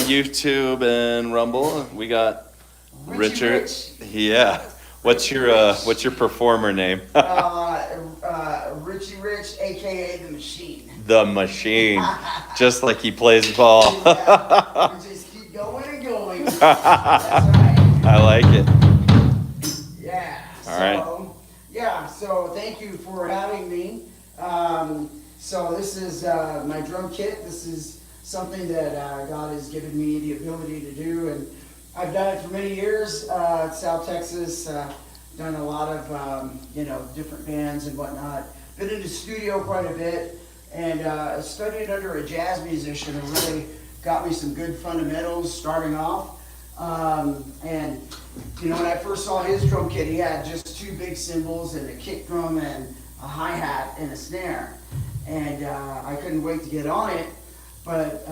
YouTube and Rumble. We got Richard. Rich. Yeah. What's your performer name? Richie Rich, aka the Machine. The Machine. Just like he plays ball. Yeah, we just keep going and going. That's right. I like it. Yeah. All right. Yeah, so thank you for having me. So this is my drum kit. This is something that God has given me the ability to do, and I've done it for many years. South Texas, done a lot of different bands and whatnot. Been in the studio quite a bit, and studied under a jazz musician who really got me some good fundamentals starting off. And when I first saw his drum kit, he had just two big cymbals and a kick drum and a hi-hat and a snare. And I couldn't wait to get on it. But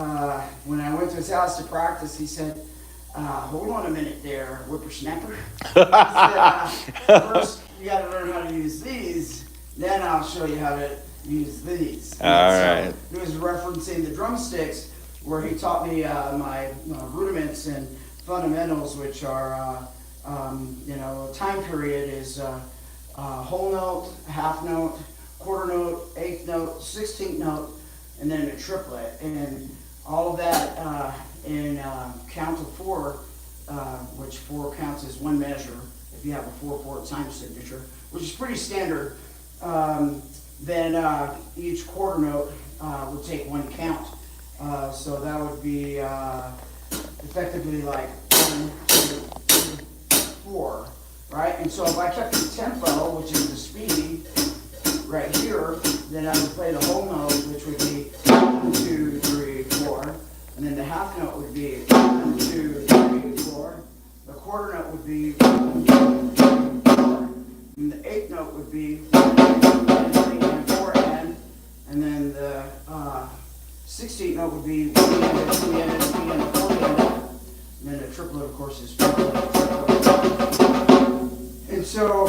when I went to his house to practice, he said, hold on a minute there, whippersnapper. He said, first you got to learn how to use these, then I'll show you how to use these. All right. He was referencing the drumsticks, where he taught me my rudiments and fundamentals, which are, time period is whole note, half note, quarter note, eighth note, 16th note, and then a triplet. And all of that in count of four, which 4 counts as one measure, if you have a 4/4 time signature, which is pretty standard. Then each quarter note would take 1 count. So that would be effectively like 1, 2, 3, 4, right? And so if I kept the tempo, which is the speed, right here, then I would play the whole note, which would be 1, 2, 3, 4. And then the half note would be 1, 2, 3, 4. The quarter note would be 1, 2, 3, 4. And the eighth note would be 1, 2, 3, and 4 and then the 16th note would be 1 and 2 and 3 and 4 and then the triplet, of course, is 4. And so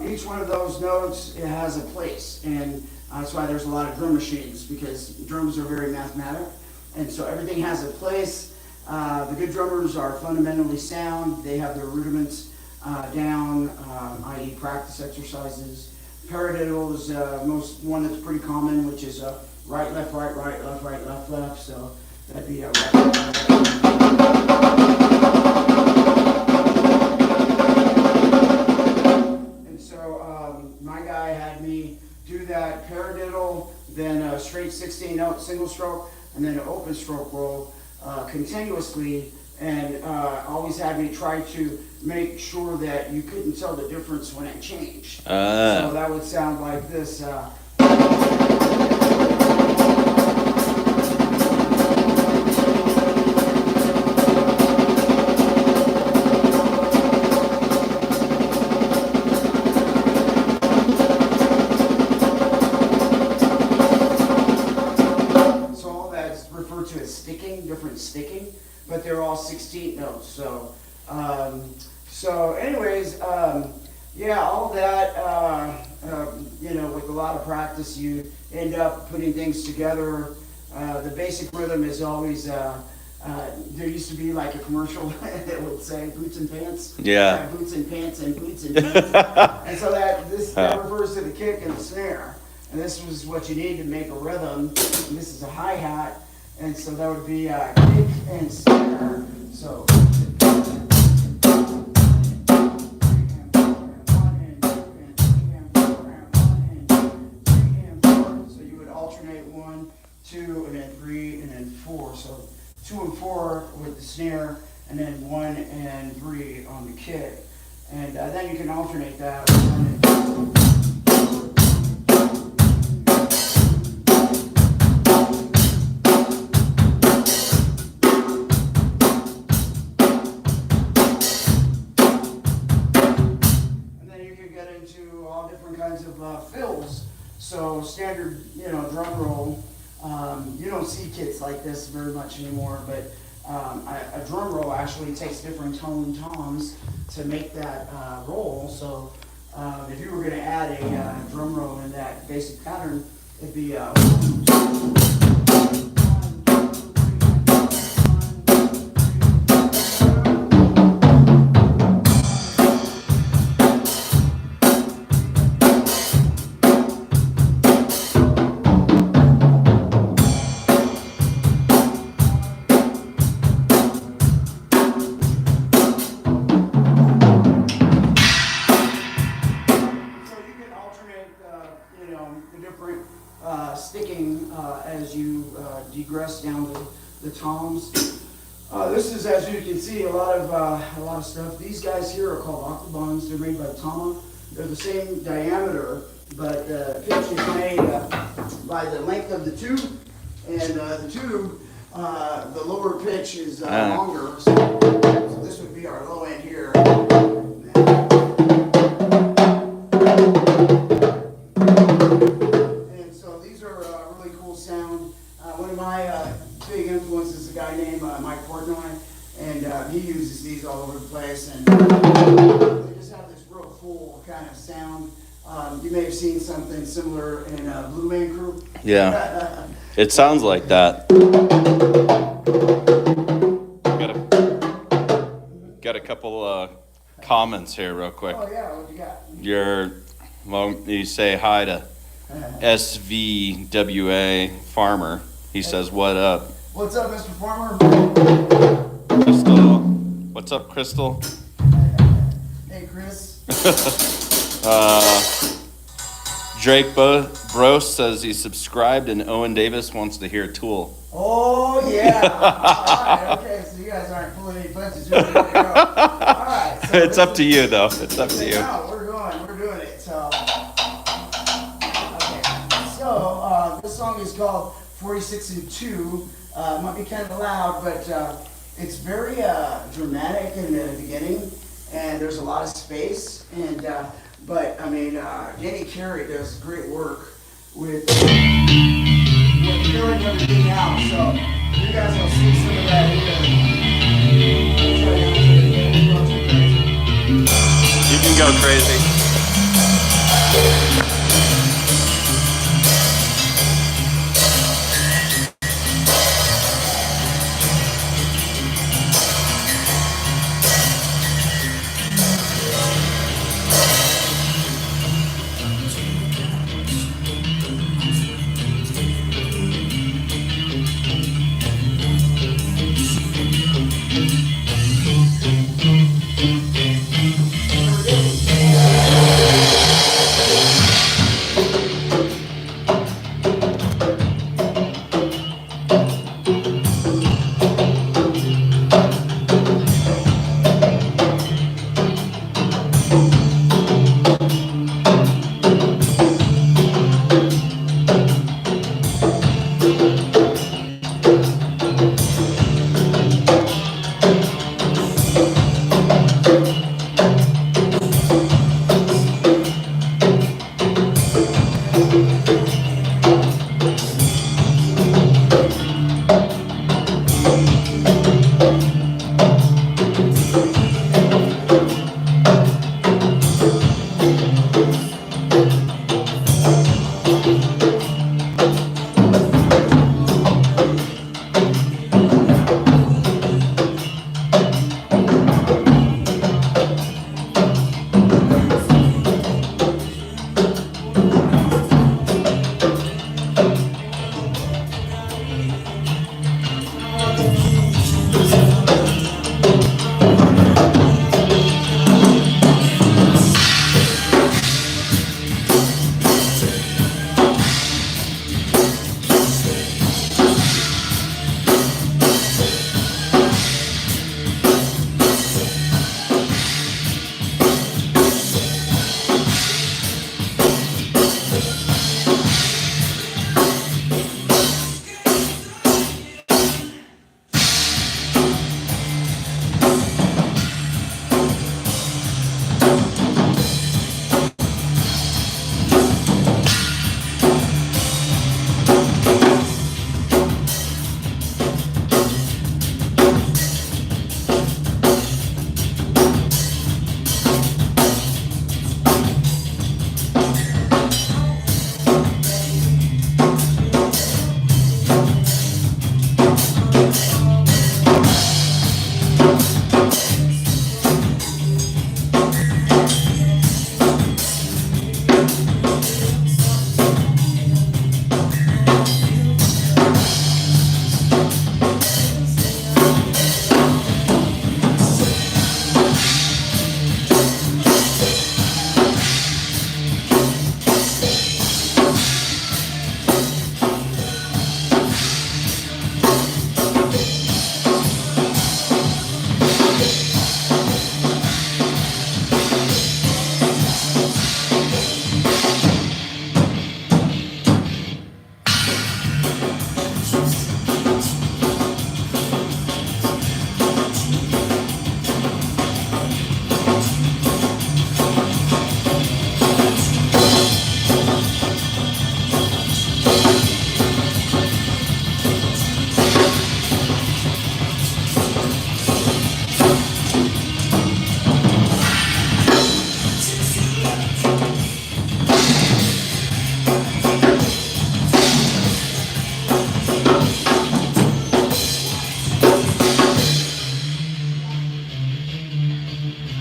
each one of those notes, it has a place, and that's why there's a lot of drum machines, because drums are very mathematic, and so everything has a place. The good drummers are fundamentally sound. They have their rudiments down, i.e. practice exercises. Paradiddle is one that's pretty common, which is right, left, right, right, left, right, left, left. So that'd be a right, left, left. And so my guy had me do that paradiddle, then a straight 16-note single stroke, and then an open stroke roll continuously, and always had me try to make sure that you couldn't tell the difference when it changed. So that would sound like this. So all that's referred to as sticking, different sticking, but they're all 16th notes. So anyways, all that, with a lot of practice, you end up putting things together. The basic rhythm is always, there used to be like a commercial that would say boots and pants. Yeah. Boots and pants and boots and pants. And so that refers to the kick and the snare. And this was what you need to make a rhythm. And this is a hi-hat. And so that would be kick and snare. So you would alternate 1, 2, and then 3, and then 4. So 2 and 4 with the snare, and then 1 and 3 on the kick. And then you can alternate that. Fills. So standard, drum roll, you don't see kits like this very much anymore, but a drum roll actually takes different toms to make that roll. So if you were going to add a drum roll in that basic pattern, it'd be 1, 2, 3, 1, 2, 3, 1, 2, 3, degress down the toms. This is, as you can see, a lot of stuff. These guys here are called Octopads. They're made by Tama. They're the same diameter, but the pitch is made by the length of the tube, and the tube, the lower pitch is longer. So this would be our low end here. And so these are really cool sound. One of my big influences is a guy named Mike Portnoy, and he uses these all over the place, and they just have this real full kind of sound. You may have seen something similar in Blue Man Group. Yeah, it sounds like that. Got a couple comments here real quick. Oh yeah, what you got? You say hi to SVWA Farmer. He says, "What up?" What's up, Mr. Farmer? Crystal. What's up, Crystal? Hey, Chris. Drake Bros says he subscribed, and Owen Davis wants to hear Tool. Oh yeah. All right. Okay. So you guys aren't pulling any punches. All right. So It's up to you, though. It's up to you. No, we're doing it. So, okay. So this song is called 46 and 2. Might be kind of loud, but it's very dramatic in the beginning, and there's a lot of space. And but I mean, Danny Carey does great work with filling everything out. So you guys will see some of that here. You can go crazy.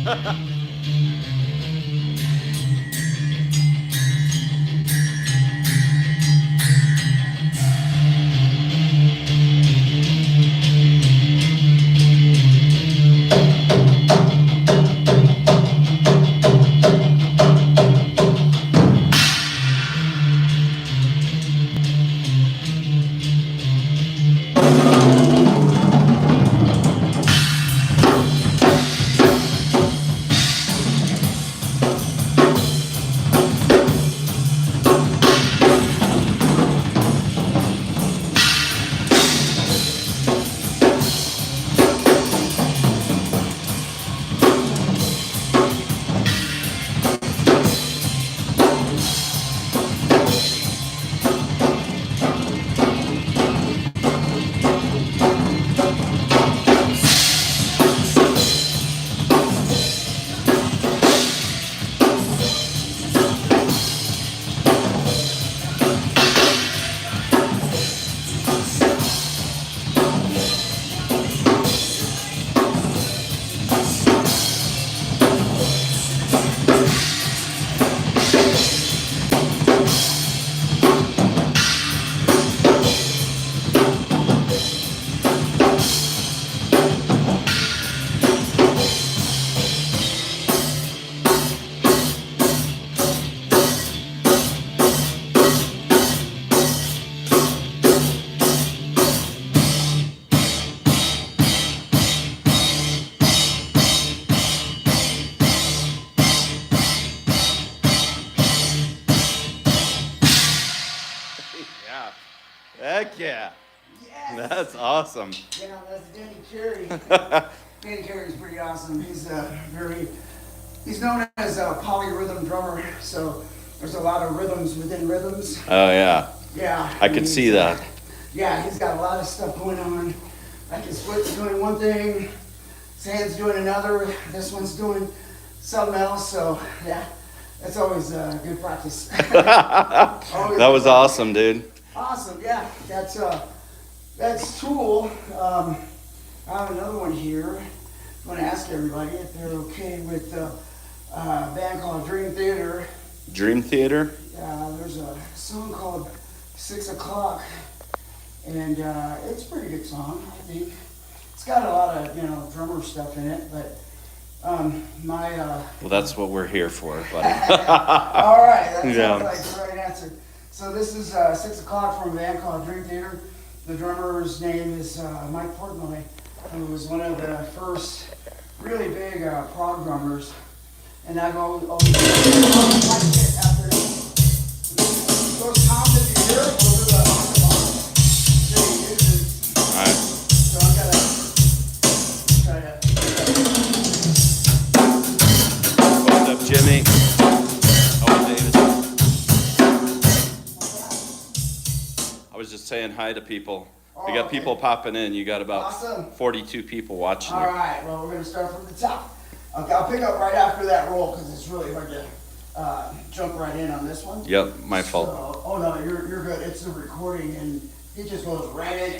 Yeah. Heck yeah. Yes. That's awesome. Yeah, that's Danny Carey. Danny Carey's pretty awesome. He's known as a polyrhythm drummer, so there's a lot of rhythms within rhythms. Oh, yeah. Yeah. I could see that. Yeah, he's got a lot of stuff going on. Like his foot's doing one thing, his hand's doing another, this one's doing something else, so yeah, that's always good practice. That was awesome, dude. Awesome, yeah, that's Tool. I have another one here. I want to ask everybody if they're okay with a band called Dream Theater. Dream Theater? There's a song called 6 O'Clock, and it's a pretty good song, I think. It's got a lot of, drummer stuff in it, but Well, that's what we're here for, buddy. All right, that Yeah. sounds like the right answer. So this is 6 O'Clock from a band called Dream Theater. The drummer's name is Mike Portnoy, who was one of the first really big prog drummers. And I've always liked it after those toms that you hear, those are the Octopad that he uses. All right. So I'm gonna try to. What's up, Jimmy? Oh, David. I was just saying hi to people. We got people popping in. You got about Awesome. 42 people watching. All right, well, we're gonna start from the top. Okay, I'll pick up right after that roll because it's really hard to jump right in on this one. Yep, my fault. So, oh no, you're good. It's the recording and it just goes right in.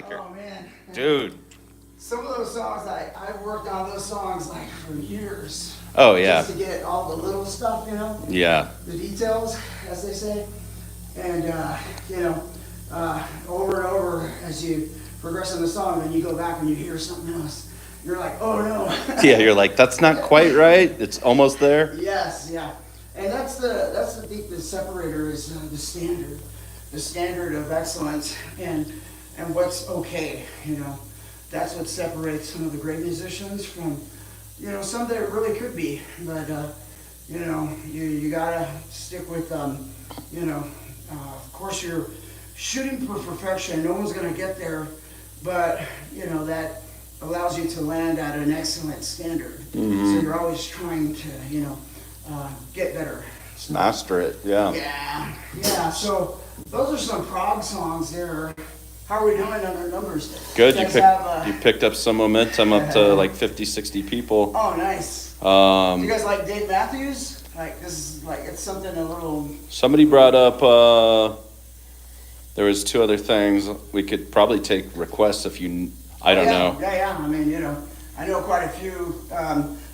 liquor. Oh man, Dude. some of those songs I've worked on those songs like for years. Oh, yeah. Just to get all the little stuff, you know. Yeah. The details, as they say, and you know, over and over as you progress in the song, then you go back and you hear something else. You're like, oh no. Yeah, you're like, that's not quite right. It's almost there. Yes, yeah, and that's the deepest separator is the standard of excellence, and what's okay. You know, that's what separates some of the great musicians from, you know, some that really could be, but you know, you gotta stick with you know, of course you're shooting for perfection. No one's gonna get there, but you know that allows you to land at an excellent standard. Mm-hmm. So you're always trying to, you know, get better. So, Master it, yeah. yeah. So those are some prog songs there. How are we doing on our numbers? Good, You you picked up some momentum up to like 50, 60 people. Oh, nice. Do you guys like Dave Matthews? Like, this is like, it's something a little... Somebody brought up, there was 2 other things. We could probably take requests if you, I don't know. Yeah. I mean, you know, I know quite a few.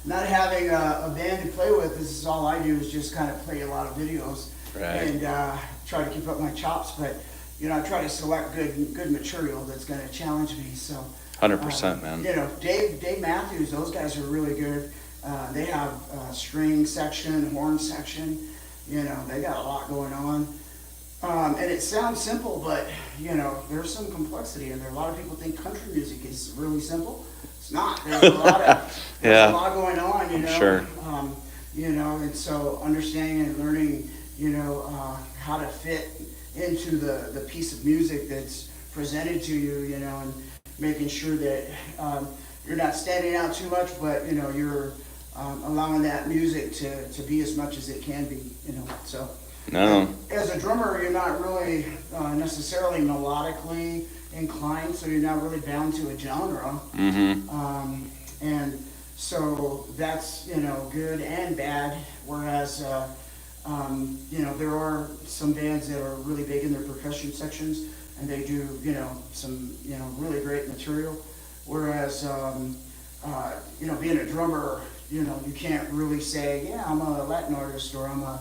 Not having a band to play with, this is all I do is just kind of play a lot of videos. Right. And try to keep up my chops, but, you know, I try to select good material that's going to challenge me. So 100%, man. You know, Dave Matthews, those guys are really good. They have string section, horn section. You know, they got a lot going on. And it sounds simple, but, you know, there's some complexity in there. A lot of people think country music is really simple. It's not. There's a lot of there's a lot going on, you know. Sure. You know, and so understanding and learning, you know, how to fit into the piece of music that's presented to you, you know, and making sure that you're not standing out too much, but, you know, you're allowing that music to be as much as it can be, you know. So No. as a drummer, you're not really necessarily melodically inclined, so you're not really bound to a genre. Mm-hmm. And so that's, you know, good and bad, whereas you know, there are some bands that are really big in their percussion sections, and they do, you know, some, you know, really great material. Whereas, you know, being a drummer, you know, you can't really say, yeah, I'm a Latin artist or I'm a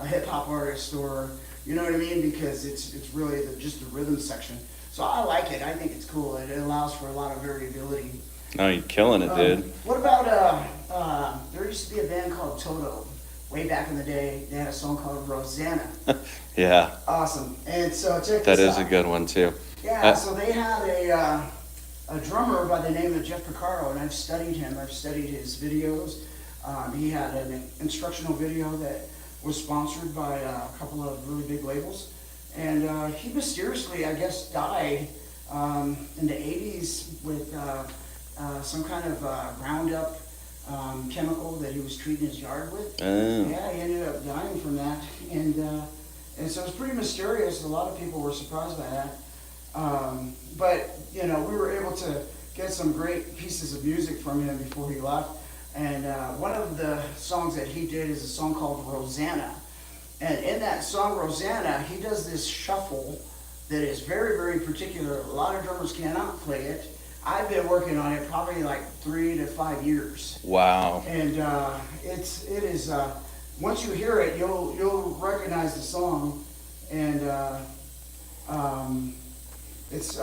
hip hop artist, or, you know what I mean? Because it's really just the rhythm section. So I like it. I think it's cool. It allows for a lot of variability. No, you're killing it, dude. What about, there used to be a band called Toto. Way back in the day, they had a song called Rosanna. Yeah. Awesome. And so check That this is out. a good one, too. Yeah, so they had a drummer by the name of Jeff Picaro, and I've studied him. I've studied his videos. He had an instructional video that was sponsored by a couple of really big labels. And he mysteriously, I guess, died in the 80s with some kind of Roundup chemical that he was treating his yard with. Oh. Yeah, he ended up dying from that. And so it's pretty mysterious. A lot of people were surprised by that. But, you know, we were able to get some great pieces of music from him before he left. And one of the songs that he did is a song called Rosanna. And in that song, Rosanna, he does this shuffle that is very, very particular. A lot of drummers cannot play it. I've been working on it probably like 3 to 5 years. Wow. And it is once you hear it, you'll recognize the song. And it's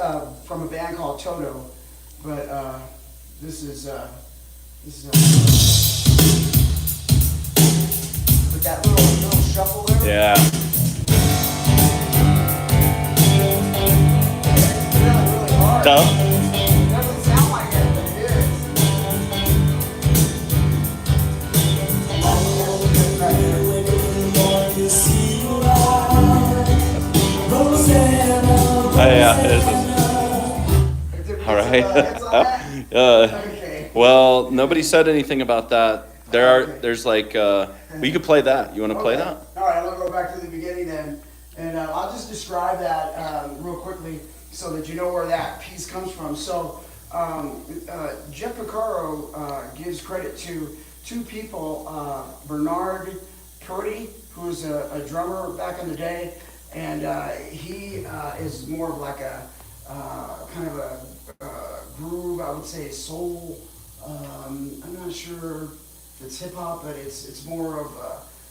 from a band called Toto. But this is with that little shuffle there. Yeah. It's really hard. Tough. It doesn't sound like it, but it is. Yeah, it is. All right. Okay. Well, nobody said anything about that. There's like, well, you could play that. You want to play Okay. that? All right, I'll go back to the beginning then. And I'll just describe that real quickly so that you know where that piece comes from. So Jeff Picaro gives credit to 2 people, Bernard Purdy, who was a drummer back in the day, and he is more of like a kind of a groove, I would say soul. I'm not sure if it's hip hop, but it's more of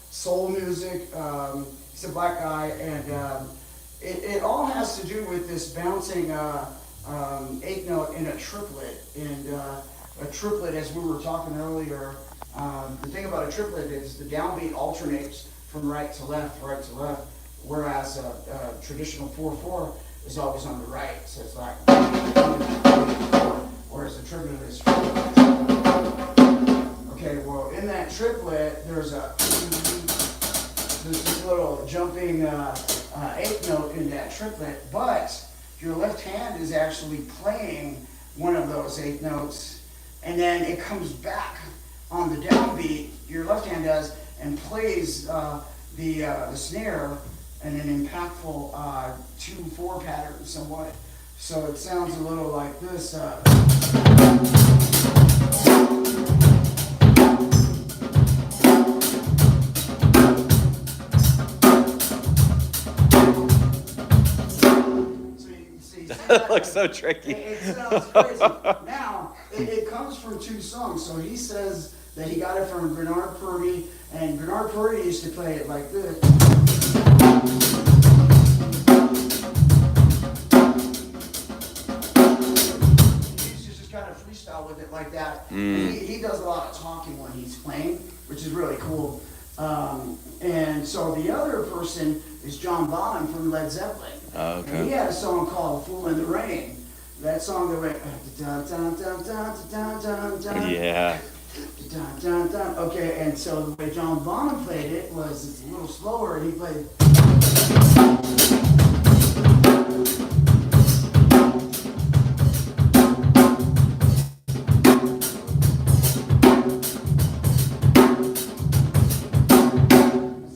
soul music. He's a black guy, and it all has to do with this bouncing eighth note in a triplet. And a triplet, as we were talking earlier, the thing about a triplet is the downbeat alternates from right to left, whereas a traditional 4/4 is always on the right. So it's like, whereas the triplet is. Okay, well, in that triplet, there's this little jumping eighth note in that triplet, but your left hand is actually playing one of those eighth notes, and then it comes back on the downbeat, your left hand does, and plays the snare in an impactful 2/4 pattern somewhat. So it sounds a little like this. That looks so tricky. It sounds crazy. Now, it comes from two songs. So he says that he got it from Bernard Purdy, and Bernard Purdy used to play it like this. He used to just kind of freestyle with it like that. And he does a lot of talking when he's playing, which is really cool. And so the other person is John Bonham from Led Zeppelin. Oh, okay. And he had a song called "Fool in the Rain." That song that went Yeah. Okay, and so the way John Bonham played it was it's a little slower, and he played.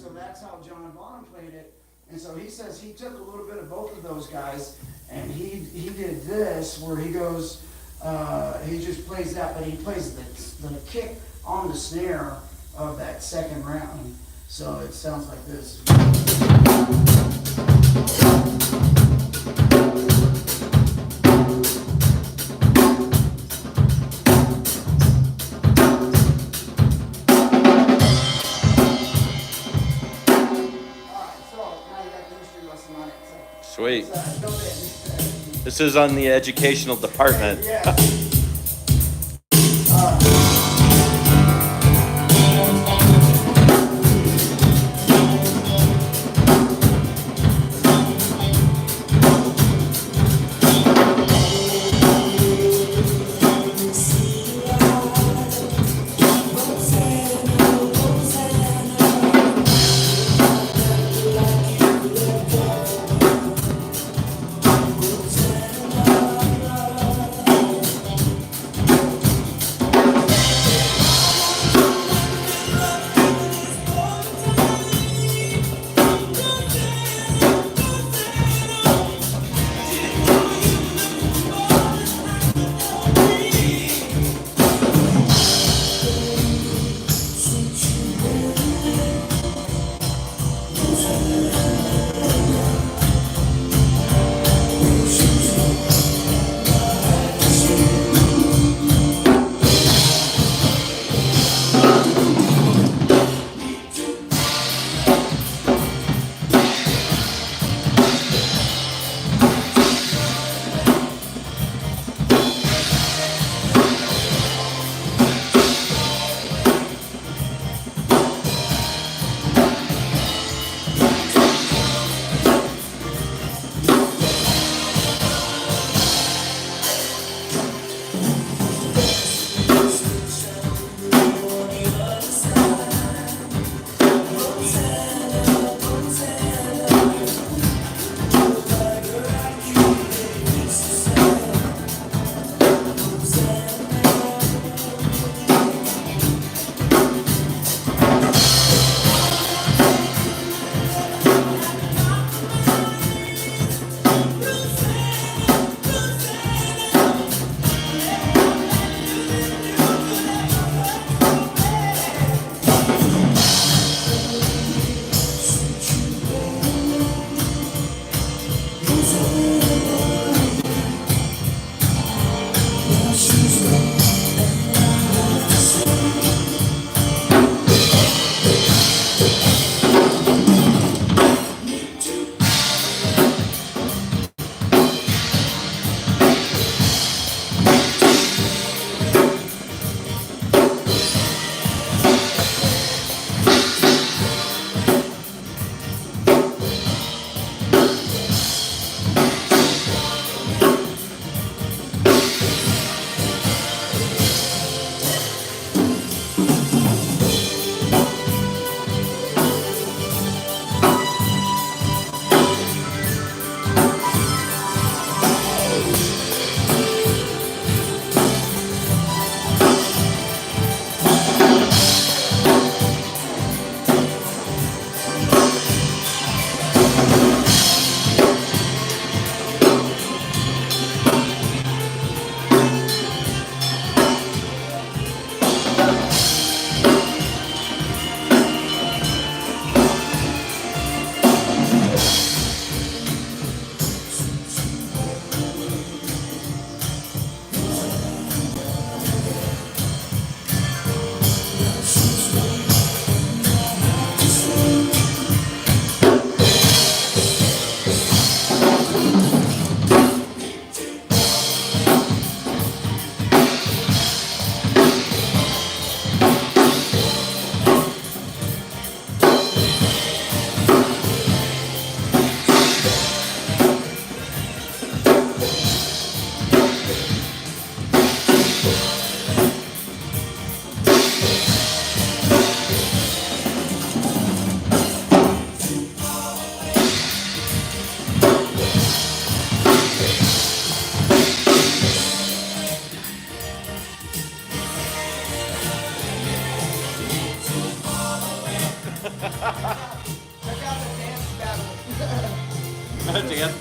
So that's how John Bonham played it, and so he says he took a little bit of both of those guys, and he did this where he goes. He just plays that, but he plays the kick on the snare of that second round. So it sounds like this. Alright, so now you got the history lesson on it. So Sweet. go ahead. This is on the educational department. Yeah.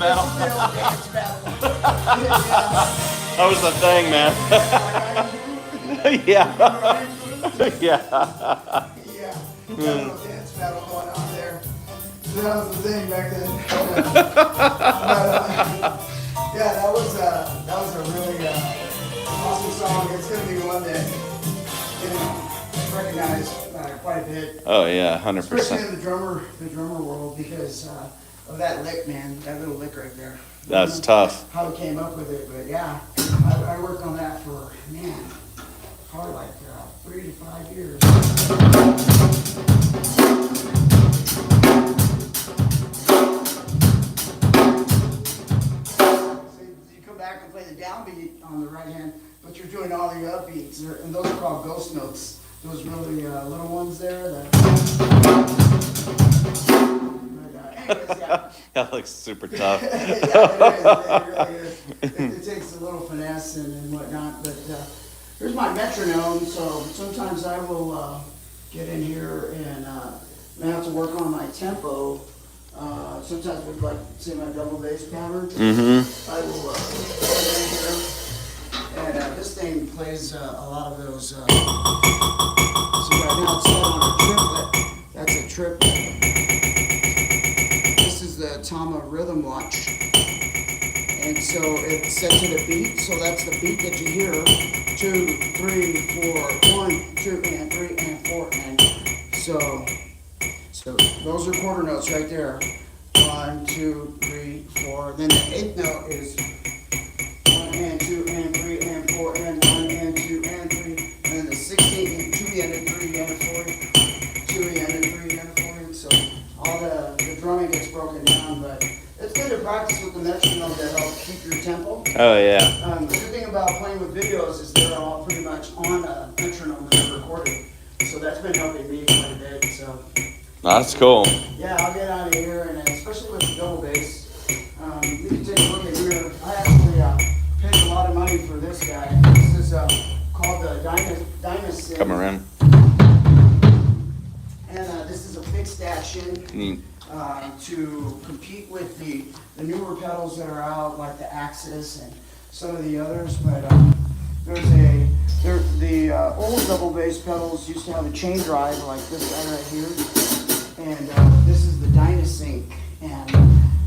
battle. The old dance battle. That was the thing, man. Yeah. Yeah. Yeah, we got a little dance battle going on there. So that was the thing back then. Yeah, that was a really awesome song. It's gonna be one that recognized quite a bit. Oh yeah, Especially 100%. in the drummer world because of that lick, man, that little lick right there. That's tough. How we came up with it, but yeah, I worked on that for, man, probably like 3 to 5 years. So you come back and play the downbeat on the right hand, but you're doing all the upbeats, and those are called ghost notes. Those really little ones there. Anyways, yeah. That looks super tough. Yeah, it really is. It takes a little finesse and whatnot, but here's my metronome, so sometimes I will get in here and I have to work on my tempo. Sometimes with, like, say, my double bass pattern, I will get in here, and this thing plays a lot of those. So right now it's set on a triplet. That's a triplet. This is the Tama Rhythm Watch. And so it's set to the beat, so that's the beat that you hear. 2, 3, 4, 1, 2, and 3, and 4, and so those are quarter notes right there. 1, 2, 3, 4. Then the 8th note is 1 and 2 and 3 and 4 and 1 and 2 and 3. And then the 16th and 2 and a 3 and a 4, 2 and a 3 and a 4. So all the drumming gets broken down, but it's good to practice with the metronome to help keep your tempo. Oh yeah. The good thing about playing with videos is they're all pretty much on a metronome when they're recorded. So that's been helping me quite a bit. So That's cool. yeah, I'll get out of here, and especially with the double bass, you can take a look at here. I actually paid a lot of money for this guy. This is called the Dynasty. Come around. And this is a big station. Neat. To compete with the newer pedals that are out, like the Axis and some of the others. But the old double bass pedals used to have a chain drive like this guy right here, and this is the Dynasync. And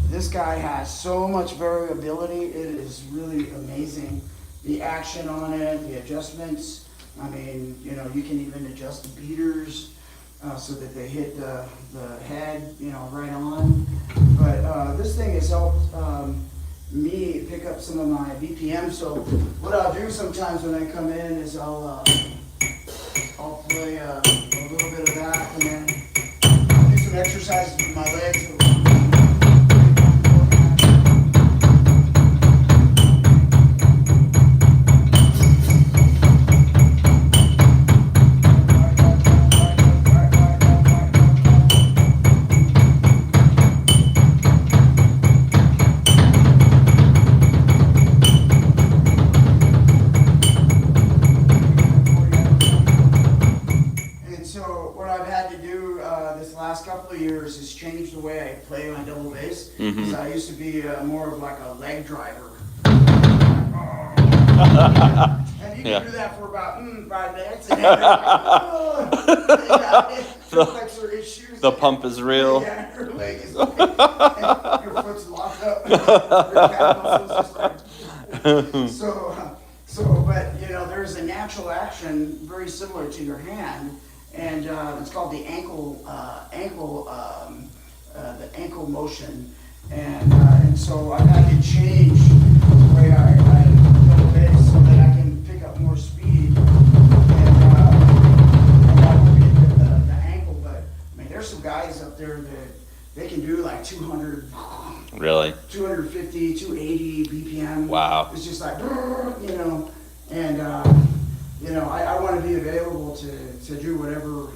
this guy has so much variability; it is really amazing. The action on it, the adjustments. I mean, you can even adjust the beaters. So that they hit the head, right on. But this thing has helped me pick up some of my BPM. So what I'll do sometimes when I come in is I'll play a little bit of that, and then I'll do some exercises with my legs. Couple of years has changed the way I play my double bass. Because I used to be more of like a leg driver. And you can do that for about 5 minutes. And then The pump is real. Yeah, your leg is and your foot's locked up. Your calf muscles just but there's a natural action very similar to your hand. And it's called the ankle motion, and so I've had to change the way I double bass so that I can pick up more speed, and that will be the ankle. But I mean, there's some guys up there that they can do like 200, Really? 250, 280 BPM. Wow. It's just like and. I want to be available to do whatever,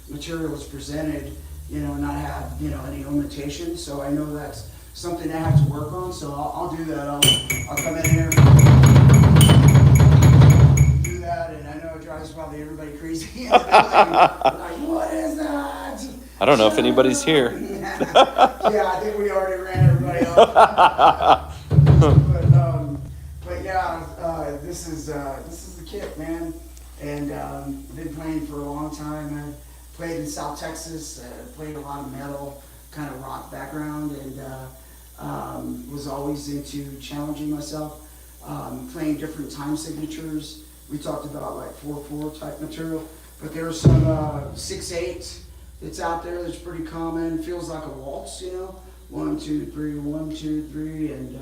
material is presented, not have, any limitations. So I know that's something I have to work on. So I'll do that. I'll come in here, do that, and I know it drives probably everybody crazy. Like, what is that? I don't know if anybody's here. Yeah, I think we already ran everybody off. But yeah, this is the kit, man, and been playing for a long time. I played in South Texas, played a lot of metal, kind of rock background, and was always into challenging myself, playing different time signatures. We talked about like 4/4 type material, but there's some 6/8 that's out there that's pretty common. Feels like a waltz, you know, 1 2 3, 1 2 3, and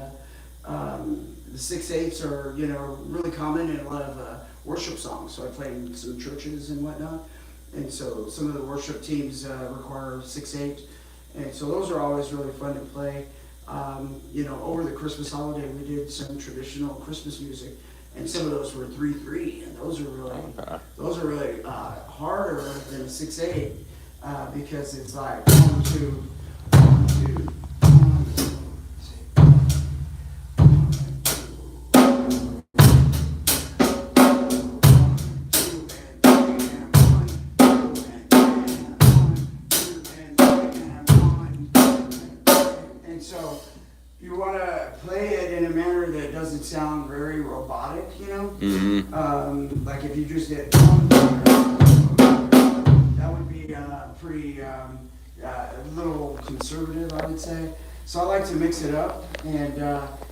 the 6/8 are, you know, really common in a lot of worship songs. So I play in some churches and whatnot, and so some of the worship teams require 6/8, and so those are always really fun to play. You know, over the Christmas holiday, we did some traditional Christmas music, and some of those were 3/3, and those are really harder than a 6/8 because it's like 1 2 1 2 1 2 So you want to play it in a manner that doesn't sound very robotic, you know? Mm-hmm. Like if you just did that would be pretty a little conservative, I would say. So I like to mix it up, and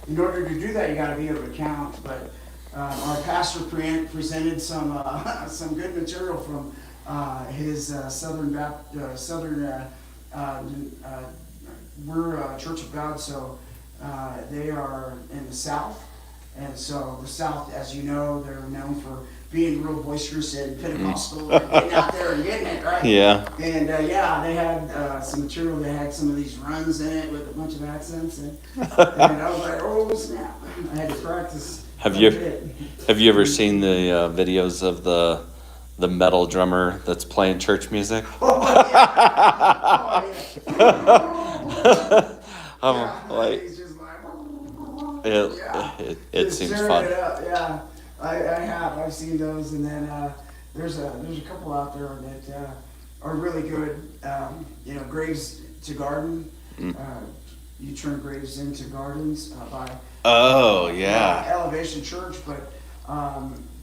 in order to do that, you got to be able to count. But our pastor presented some good material from his we're Church of God, so they are in the South, and so the South, as you know, they're known for being real boisterous and Pentecostal, and getting out there and getting it, right? Yeah. And yeah, they had some material. They had some of these runs in it with a bunch of accents, and I was like, oh snap! I had to practice. Have you ever seen the videos of the metal drummer that's playing church music? Oh yeah! Oh yeah! Like, he's just like, it seems fun. It up. Yeah, I have. I've seen those, and then there's a couple out there that are really good. You know, Graves to Garden. You turn graves into gardens by Elevation Church, but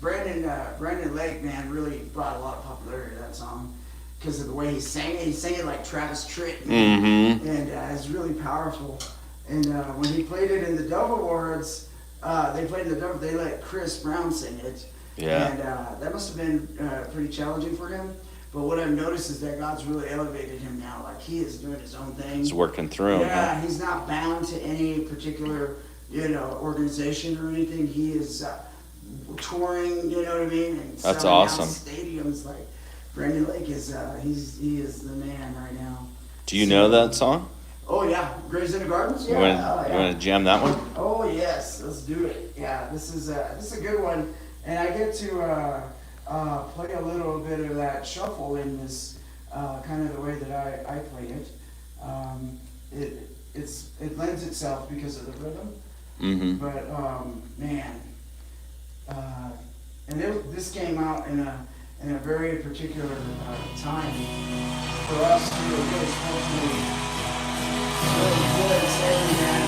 Brandon Lake, man, really brought a lot of popularity to that song because of the way he sang it. He sang it like Travis Tritt, and it's really powerful. And when he played it in the Dove Awards, they let Chris Brown sing it. Yeah. And that must have been pretty challenging for him. But what I've noticed is that God's really elevated him now. Like, he is doing his own thing. He's working through him. Yeah, he's not bound to any particular, you know, organization or anything. He is touring, you know what I mean? And that's selling awesome. out stadiums. Like, Brandon Lake is, he is the man right now. Do you know that song? Oh yeah, Graves in the Gardens. Yeah. You want to jam that one? Oh yes, let's do it. Yeah, this is a good one, and I get to play a little bit of that shuffle in this kind of the way that I play it. It lends itself because of the rhythm. Mm-hmm. But man, and this came out in a very particular time for us to really supposed really good saying that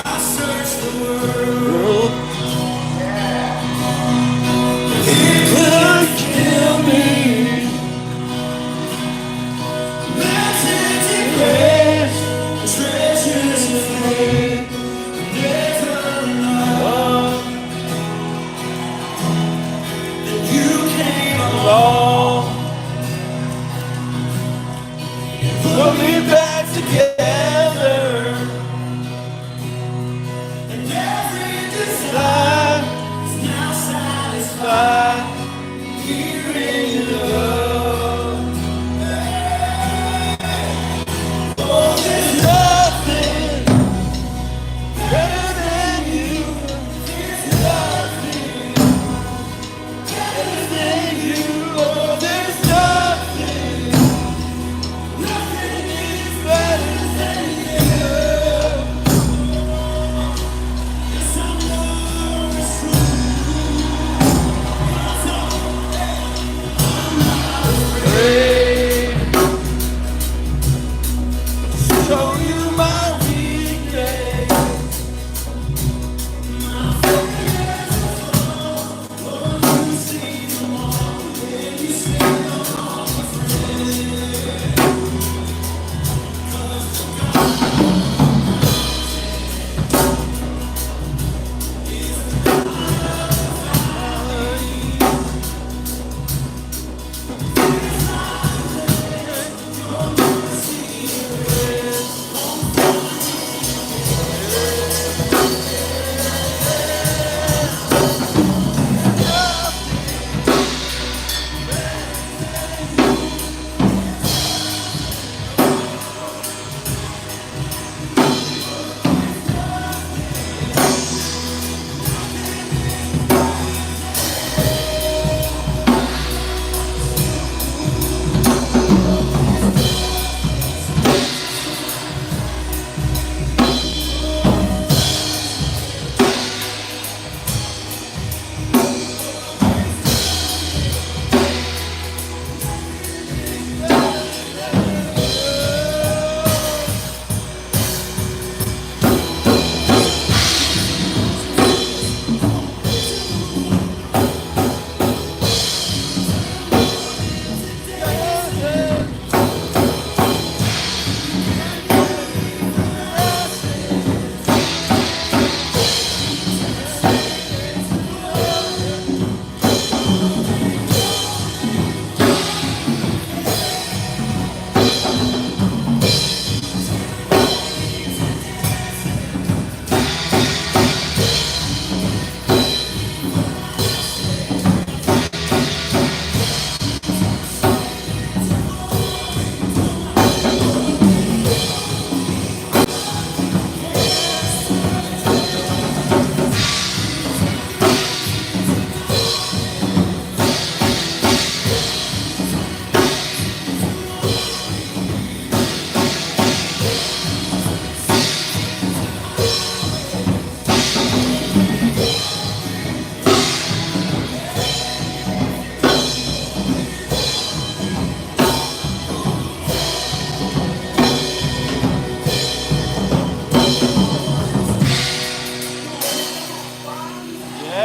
I searched the world. yeah. It could kill me. Mountains and graves, treasures of faith, never enough. Then you came along, put me back together, and every desire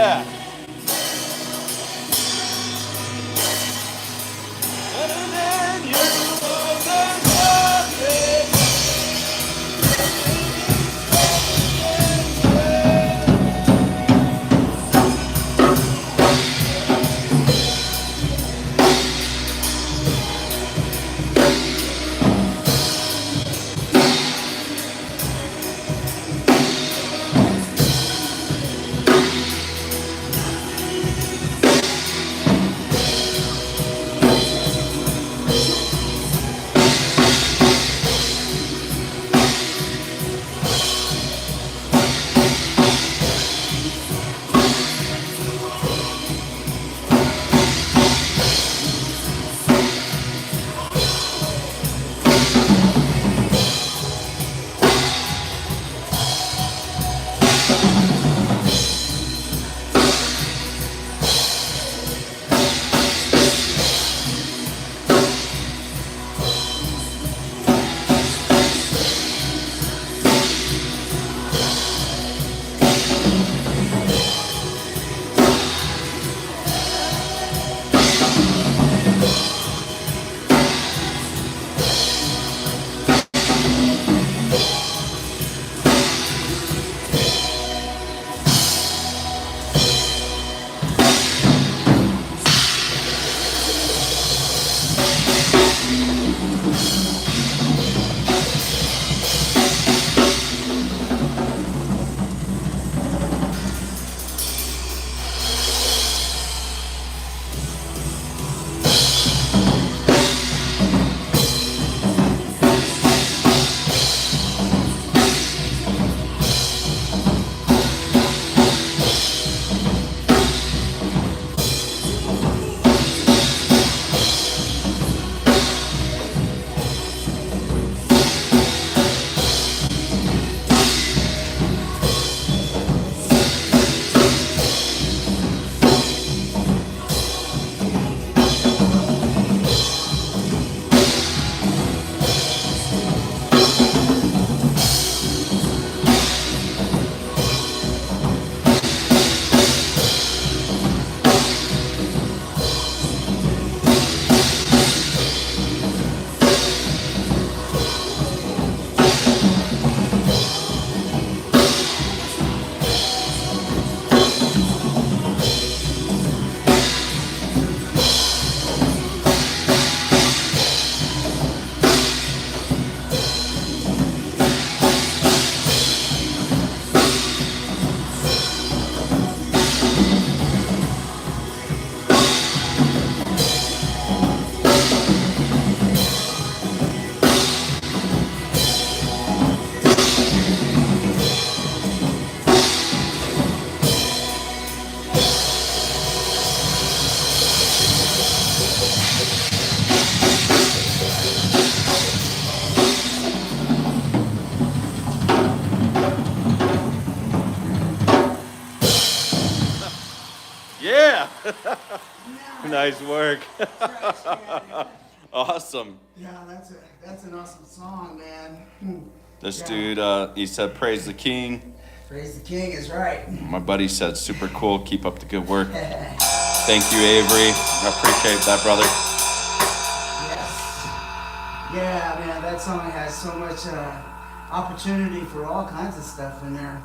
Yeah. Better than you was nothing. Yeah. Nice work. Awesome. Yeah, that's an awesome song, man. This Yeah. dude, he said, praise the king. Praise the King is right. My buddy said, super cool. Keep up the good work. Thank you, Avery. I appreciate that, brother. Yes. Yeah, man, that song has so much opportunity for all kinds of stuff in there.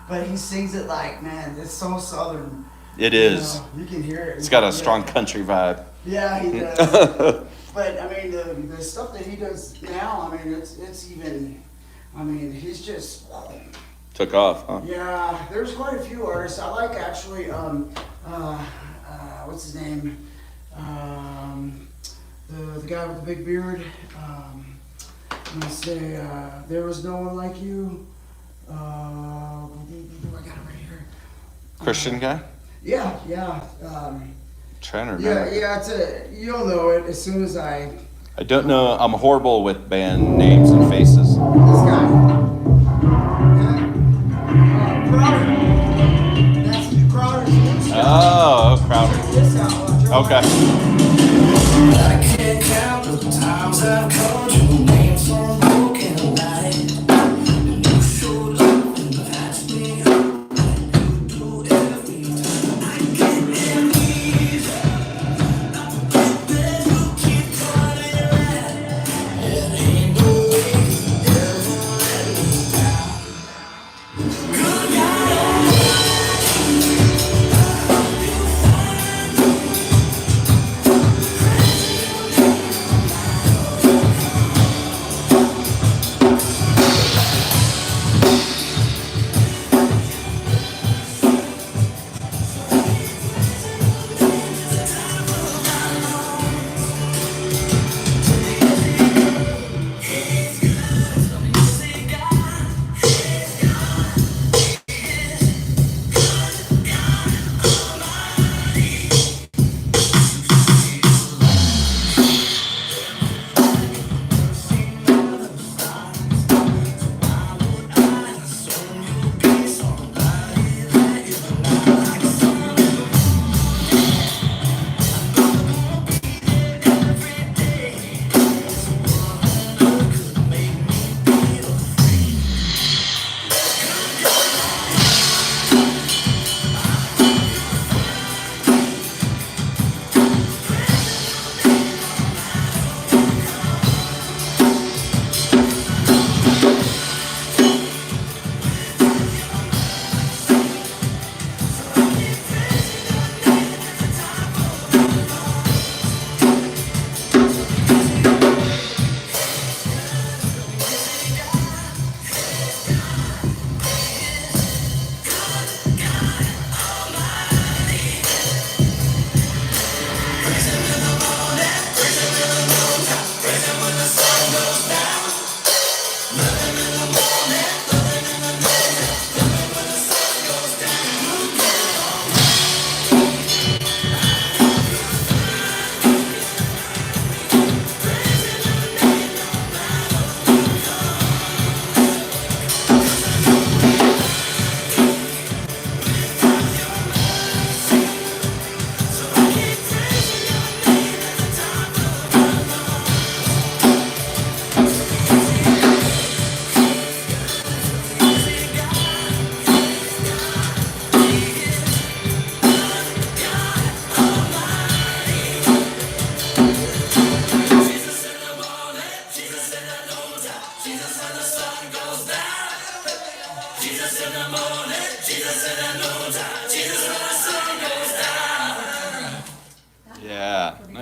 But he sings it like, man, it's so southern. It is. You know, you can hear it. It's got a strong country vibe. Yeah, he does. But I mean, the stuff that he does now, I mean, it's even. I mean, he's just. Took off, huh? Yeah, there's quite a few artists. I like actually. What's his name? The guy with the big beard. I'm gonna say there was no one like you. I got it right here. Christian guy? Yeah. Trying to remember. Yeah. You'll know it as soon as I. I don't know. I'm horrible with band names and faces. This guy. Crowder. That's Crowder's. Oh, Crowder. This out. Okay. I can't count the times I've called your name from broken light. And you showed up and patched me up like you do every time.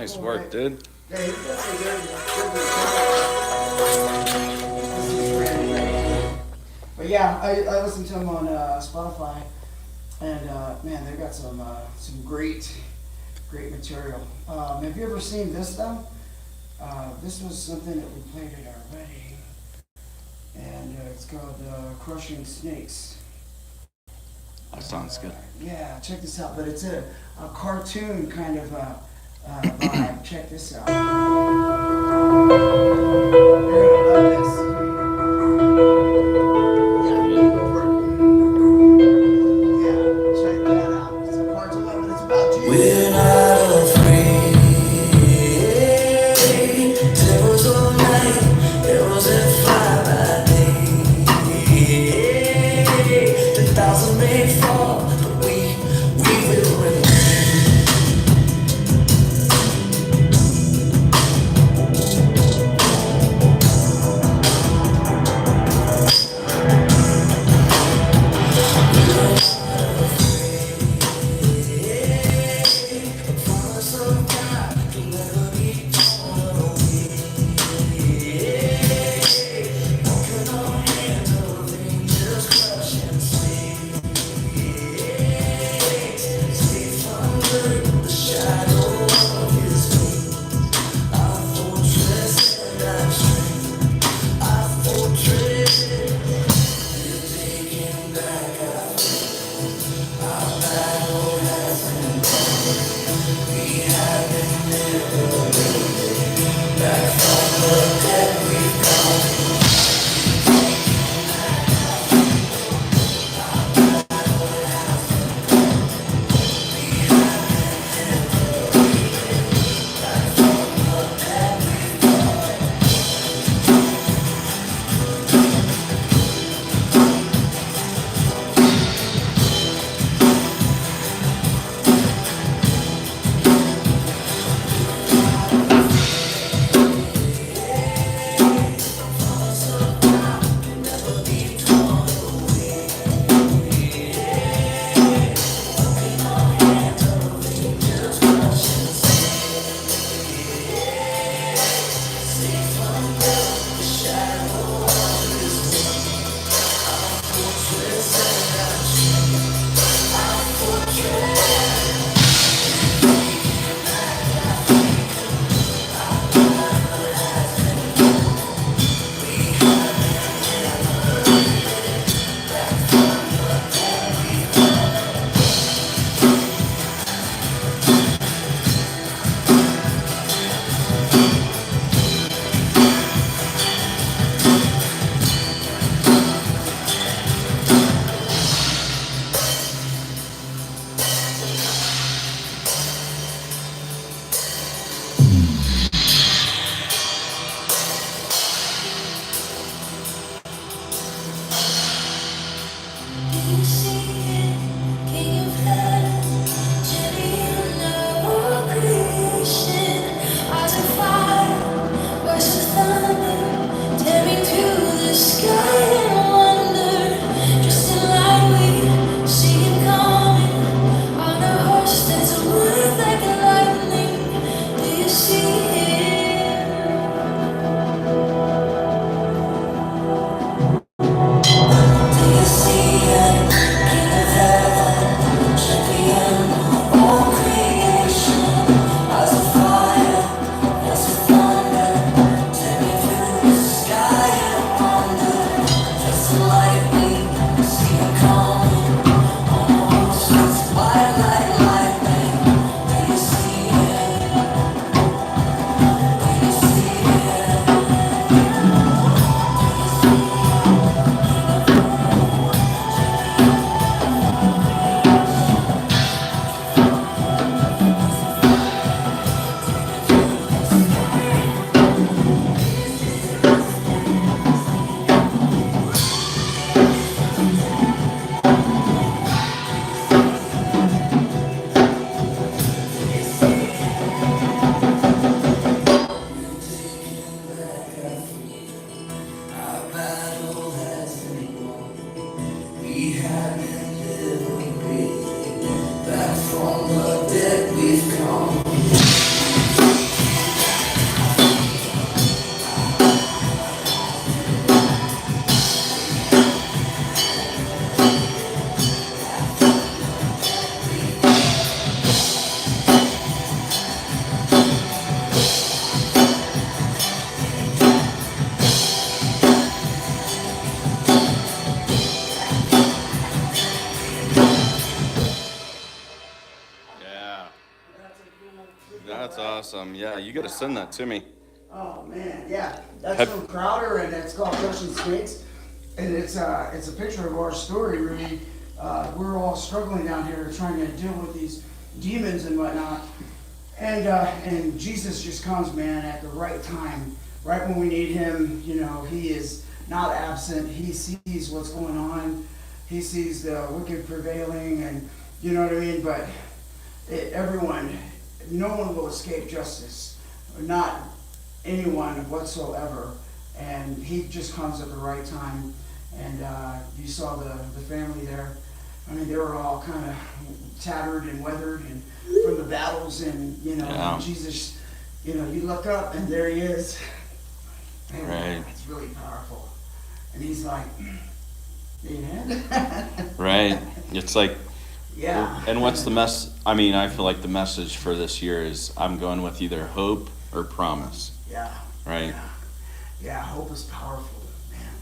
Nice work, dude. Yeah, he's definitely good. But yeah, I listened to him on Spotify, and man, they got some great material. Have you ever seen this though? This was something that we played at our wedding, and it's called Crushing Snakes. That sounds good. Yeah, check this out. But it's a cartoon kind of vibe. Check this out. You're gonna love this. Yeah, check that out. It's a cartoon, but it's about Jesus. We're not afraid. Devils all night, arrows that fly by day. 10,000 may fall, but we will remain. Promise of God can never be torn away. Walking on hands of angels, crush and slay. Safe under the shadow of His wings. Our fortress and our strength. Our fortress. We're taking back our battle has been won. We have been liberated. Back from the dead we've come. Back from the dead we've come. That's awesome. Yeah, you got to send that to me. Oh man, yeah, that's Have- from Crowder, and it's called Crushing Snakes, and it's a picture of our story. Really, we're all struggling down here trying to deal with these demons and whatnot, and Jesus just comes, man, at the right time, right when we need him. You know, he is not absent. He sees what's going on. He sees the wicked prevailing, and you know what I mean. But no one will escape justice, not anyone whatsoever. And he just comes at the right time. And you saw the family there. I mean, they were all kind of tattered and weathered and from the battles, and you know, Yeah. Jesus, you know, you look up and there he is. And Right. it's really powerful. And he's like, amen. Right. It's like, Yeah. and what's the I mean, I feel like the message for this year is I'm going with either hope or promise. Yeah. Right. Yeah. Yeah, hope is powerful, man.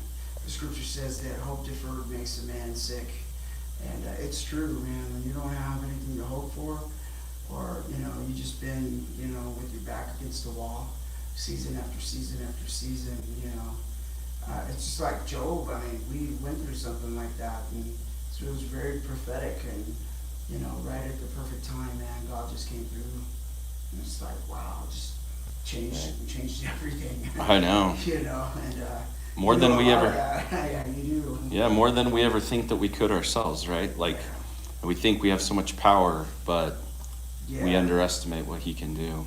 The scripture says that hope deferred makes a man sick. And it's true, man. When you don't have anything to hope for, or, you know, you just been, you know, with your back against the wall, season after season after season, you know. It's just like Job. I mean, we went through something like that, and so it was very prophetic, and, you know, right at the perfect time, man, God just came through. And it's like, wow, just changed everything. I know. You know, and More you than know we a lot ever- of that. Yeah, you do. Yeah, more than we ever think that we could ourselves, right? Like, we think we have so much power, but Yeah. we underestimate what he can do.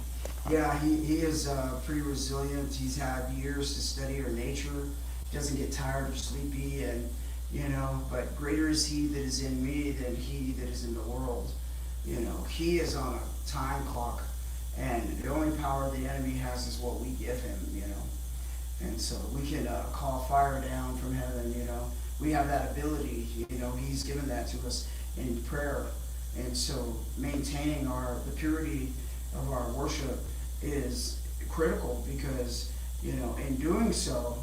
Yeah, he is pretty resilient. He's had years to study our nature. He doesn't get tired or sleepy, and you know. But greater is he that is in me than he that is in the world. You know, he is on a time clock, and the only power the enemy has is what we give him. You know, and so we can call fire down from heaven. You know, we have that ability. You know, he's given that to us in prayer, and so maintaining the purity of our worship is critical, because you know, in doing so,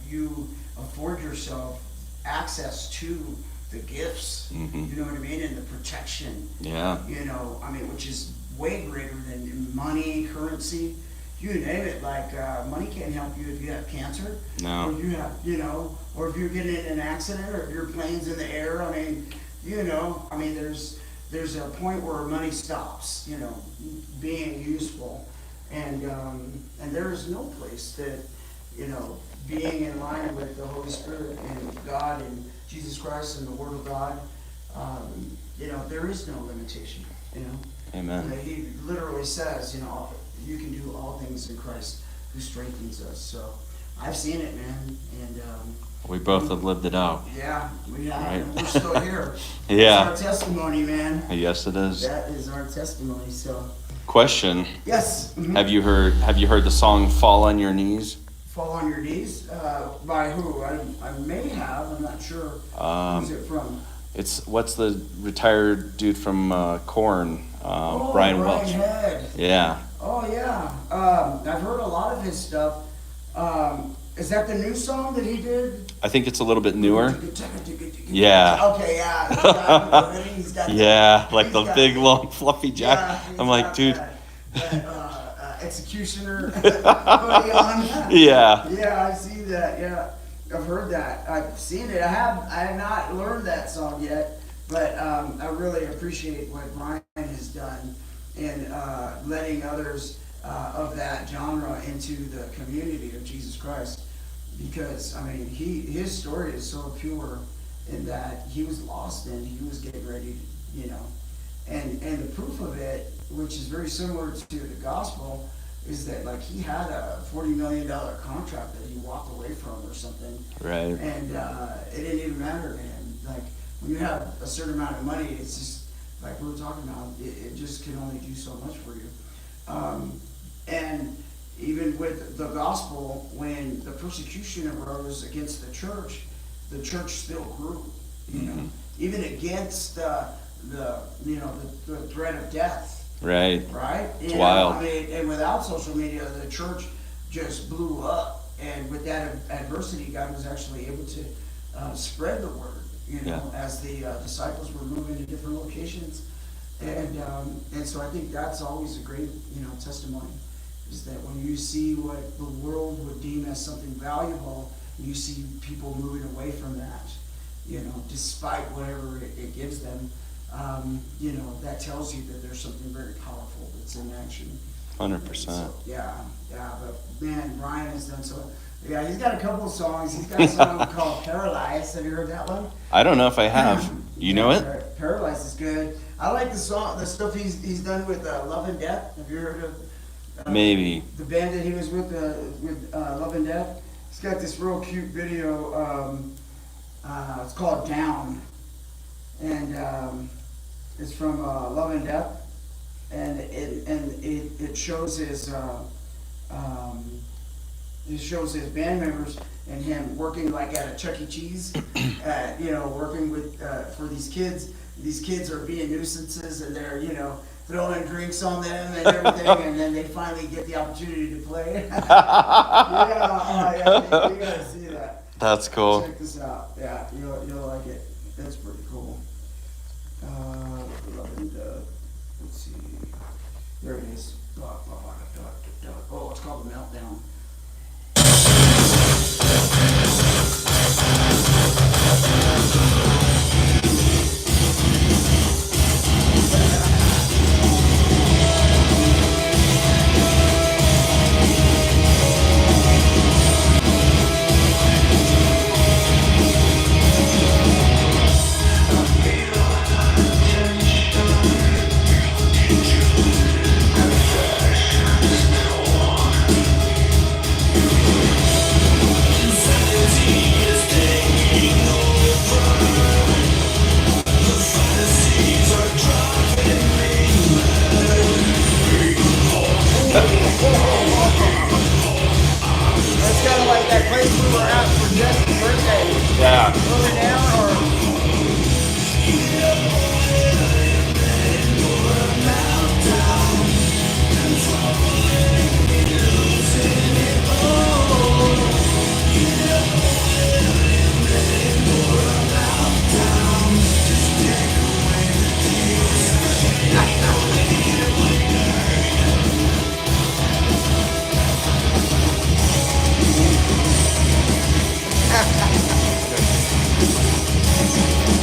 you afford yourself access to the gifts. Mhm. You know what I mean, and the protection. Yeah. You know, I mean, which is way greater than money, currency. You name it. Like money can't help you if you have cancer. No. Or you have, you know, or if you're getting in an accident, or if your plane's in the air. I mean, you know, I mean, there's a point where money stops, you know, being useful, and there is no place that, you know, being in line with the Holy Spirit and God and Jesus Christ and the Word of God, you know, there is no limitation, you know. Amen. He literally says, you know, you can do all things in Christ who strengthens us. So I've seen it, man, and We both have lived it out. yeah, we have, Right. and we're still here. Yeah. That's our testimony, man. Yes, it is. That is our testimony. So Question: yes, Have you heard the song "Fall on Your Knees"? Fall on Your Knees. By who? I may have. I'm not sure. Who's it from? What's the retired dude from Korn? Oh, Brian Welch. Head. Yeah. Oh yeah. I've heard a lot of his stuff. Is that the new song that he did? I think it's a little bit newer. Yeah. Okay, yeah. He's got Yeah, like he's the got- big long fluffy Yeah, jacket. he's I'm like, got dude. that executioner hoodie on. Yeah. Yeah, I've seen that. Yeah, I've heard that. I've seen it. I have not learned that song yet, but I really appreciate what Brian has done in letting others of that genre into the community of Jesus Christ. Because I mean, his story is so pure in that he was lost and he was getting ready, you know, and the proof of it, which is very similar to the gospel, is that like he had a $40 million contract that he walked away from or something, Right. and it didn't even matter to him. Like when you have a certain amount of money, it's just like we were talking about. It just can only do so much for you, and even with the gospel, when the persecution arose against the church still grew. You know, even against the threat of death. Right. Right? It's You know, wild. I mean, and without social media, the church just blew up. And with that adversity, God was actually able to spread the word. You know, as the disciples were moving to different locations, And so I think that's always a great, testimony, is that when you see what the world would deem as something valuable, you see people moving away from that, despite whatever it gives them, that tells you that there's something very powerful that's in action. 100%. So, yeah, but man, Brian has done so. Yeah, he's got a couple of songs. He's got a song called Paralyzed. Have you heard that one? I don't know if I have. You know it? Paralyzed is good. I like the stuff he's done with Love and Death. Have you heard of Maybe. the band that he was with Love and Death? He's got this real cute video. It's called Down, and it's from Love and Death, and it shows his band members and him working like at a Chuck E. Cheese, working with for these kids. These kids are being nuisances, and they're throwing drinks on them and everything, and then they finally get the opportunity to play. Yeah, you gotta see that. That's cool. Check this out. Yeah, you'll like it. That's pretty cool. Let's see. There it is. Oh, it's called The Meltdown. That's kind of like that place we were at for Jesse's birthday. Yeah. Further down, or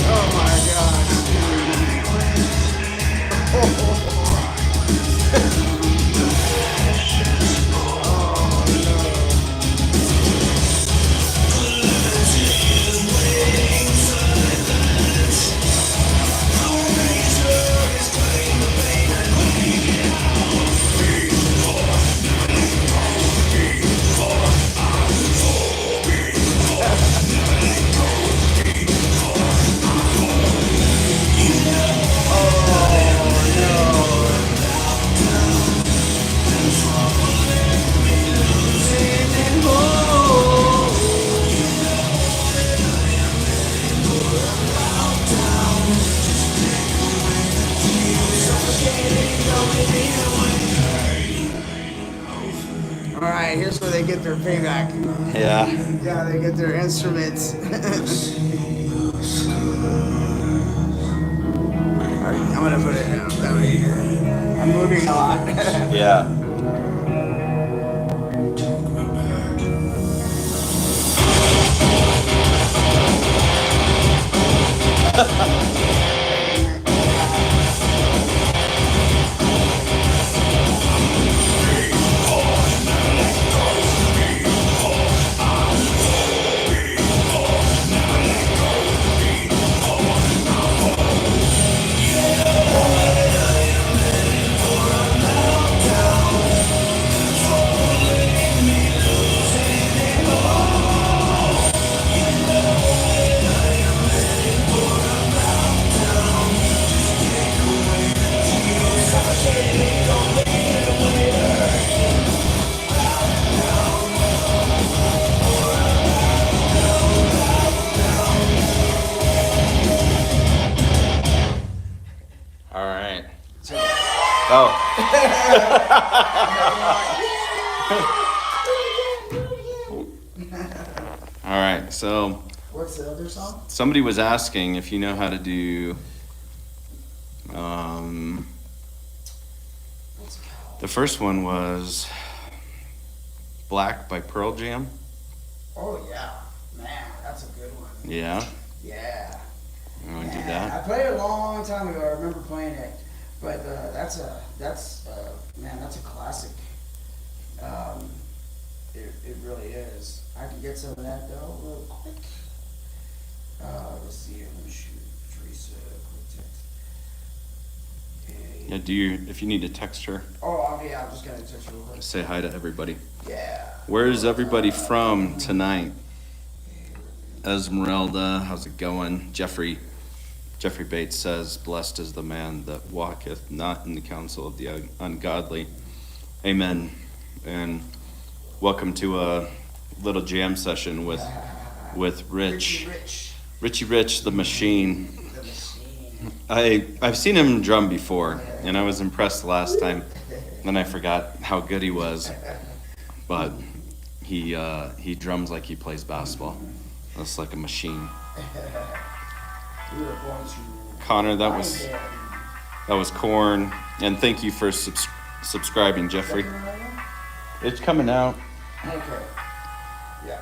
oh my All right, here's where they get their payback. Yeah. Yeah, they get their instruments. I'm gonna put it down here. I'm moving a lot. Yeah. All right. Oh. All right. So What's the other song? somebody was asking if you know how to do The first one was Black by Pearl Jam. Oh yeah, man, that's a good one. Yeah, Yeah. you want to do Yeah, that? I played it a long time ago. I remember playing it, but that's a classic. It really is. I can get some of that though real quick. Let's see. I'm gonna shoot Teresa a quick text. Okay. Yeah, if you need to text her, Yeah, I'm just gonna text her real quick. say hi to everybody. Yeah. Where's everybody from tonight? Esmeralda, how's it going? Jeffrey Bates says, blessed is the man that walketh not in the counsel of the ungodly. Amen. And welcome to a little jam session with Rich. Richie Rich, the machine. The machine. I've seen him drum before, and I was impressed last time. Then I forgot how good he was. But he drums like he plays basketball. That's like a machine. We were going to. Connor, that was Corn, and thank you for subscribing, Jeffrey. It's coming out. Okay. Yeah.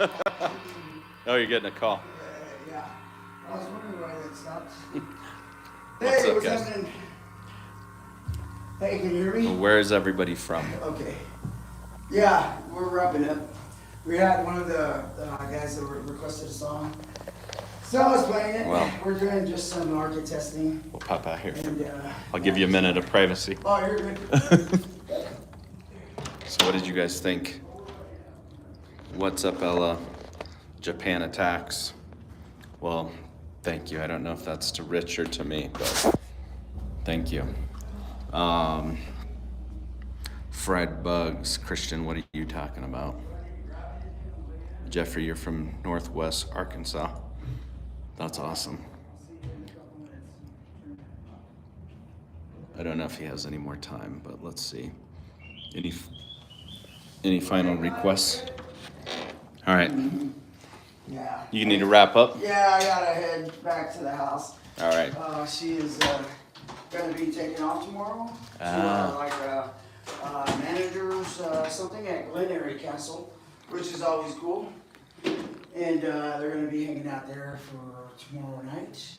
Oh, you're getting a call. Yeah. I was wondering why that stopped. What's Hey, up, what's guys? happening? Hey, can you hear me? Where is everybody from? Okay. Yeah, we're wrapping up. We had one of the guys that requested a song. Someone's playing it. Well. We're doing just some market testing. We'll pop out here. And, I'll give you a minute of privacy. Oh, you're good. So what did you guys think? What's up, Ella? Japan attacks. Well, thank you. I don't know if that's to Rich or to me, but thank you. Fred Bugs. Christian, what are you talking about? Jeffrey, you're from Northwest Arkansas. That's awesome. I don't know if he has any more time, but let's see. Any final requests? All right. Yeah. You need to wrap up? Yeah, I gotta head back to the house. All right. She is gonna be taking off tomorrow Ah. to managers something at Glenary Castle, which is always cool. And they're gonna be hanging out there for tomorrow night.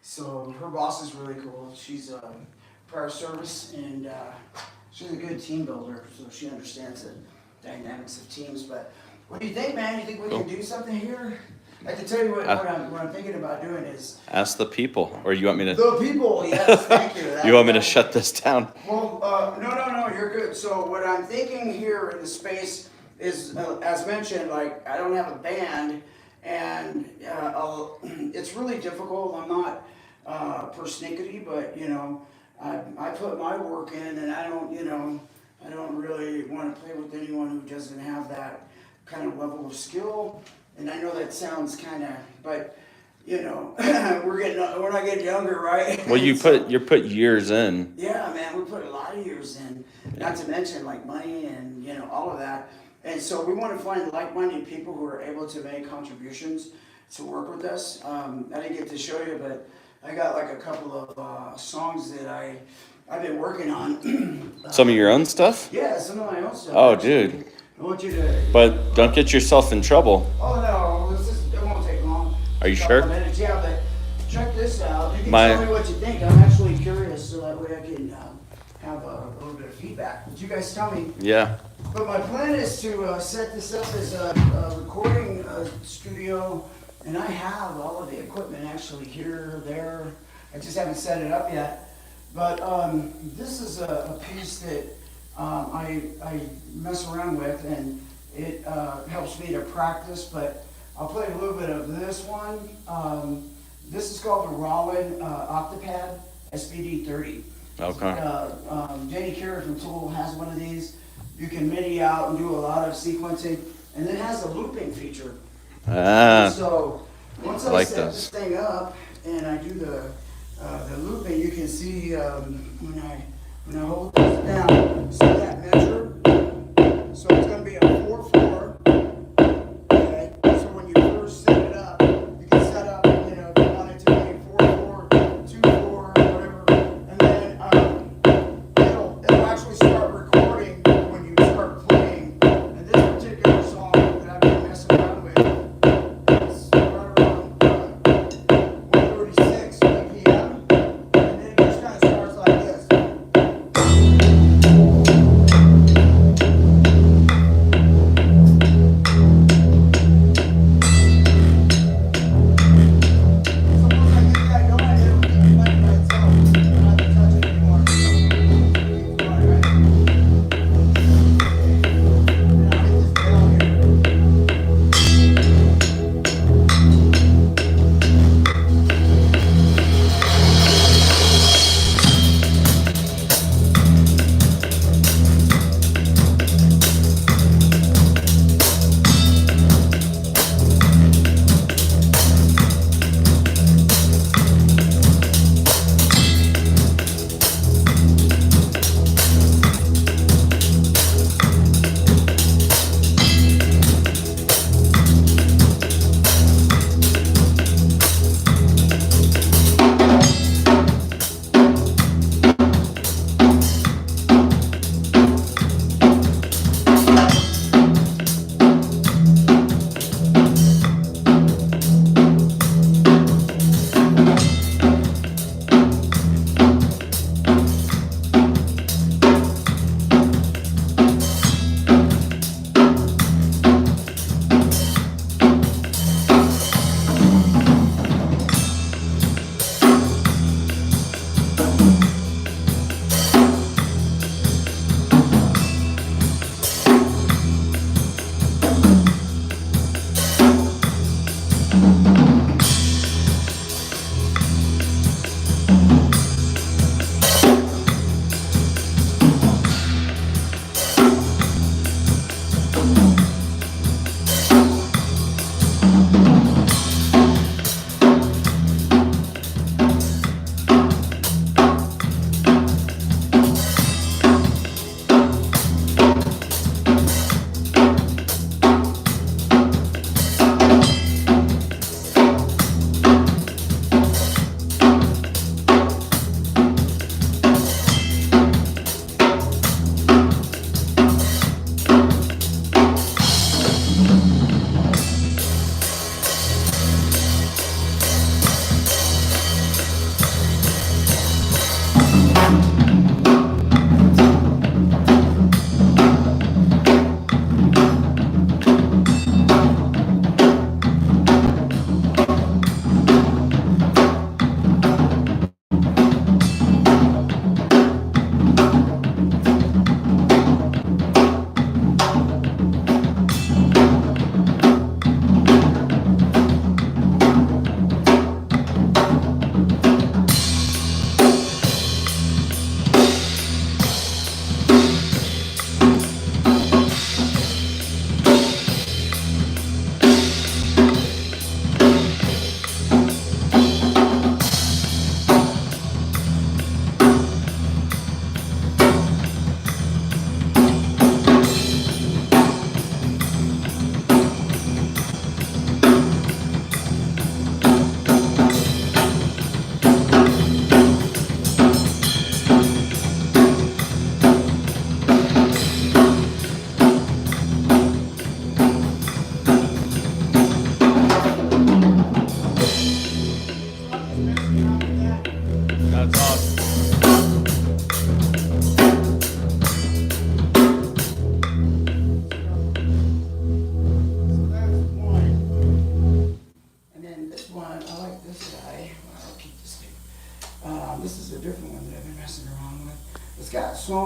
So her boss is really cool. She's prior service and she's a good team builder, so she understands the dynamics of teams. But what do you think, man? You think we can do something here? I can tell you what I'm thinking about doing is Ask the people, or you want me to? the people. Yes, thank you. You want me to shut this down? Well, no, you're good. So what I'm thinking here in the space is, as mentioned, like I don't have a band, and it's really difficult. I'm not persnickety, but I put my work in, and I don't really want to play with anyone who doesn't have that kind of level of skill. And I know that sounds kind of, but we're not getting younger, right? Well, you put years in. Yeah, man, we put a lot of years in, not to mention like money and all of that. And so we want to find like-minded people who are able to make contributions to work with us. I didn't get to show you, but I got like a couple of songs that I've been working on. Some of your own stuff? Yeah, some of my own stuff. Oh, actually. dude. I want you to. But don't get yourself in trouble. Oh no, it won't take long. Are you Couple sure? minutes, yeah, but check this out. You can My- tell me what you think. I'm actually curious, so that way I can have a little bit of feedback. But you guys tell me. Yeah. But my plan is to set this up as a recording studio, and I have all of the equipment actually here, there. I just haven't set it up yet. But this is a piece that I mess around with, and it helps me to practice. But I'll play a little bit of this one. This is called the Rollin Octopad SBD 30. Okay. Danny Carey from Tool has one of these. You can MIDI out and do a lot of sequencing, and then it has a looping feature. So once I like set this. this thing up and I do the looping, you can see when I hold this down, see that measure? So it's going to be a 4/4. Okay, so when you first set it up, you can set up, if you want it to be 4/4, 2/4, whatever, and then it'll actually start recording when you start playing. And this particular song that I've been messing around with is right around 1:36 BPM, and then it just kind of starts like this.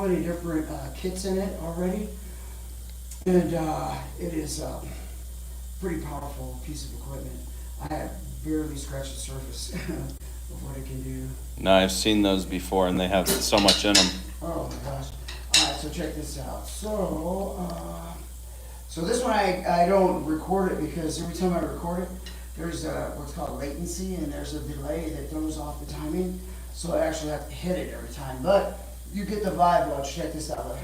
many different kits in it already, and it is a pretty powerful piece of equipment. I have barely scratched the surface of what it can do. No, I've seen those before, and they have so much in them. Oh my gosh. Alright, so check this out. So this one I don't record it because every time I record it, there's what's called latency, and there's a delay that throws off the timing. So I actually have to hit it every time. But you get the vibe, watch, check this out.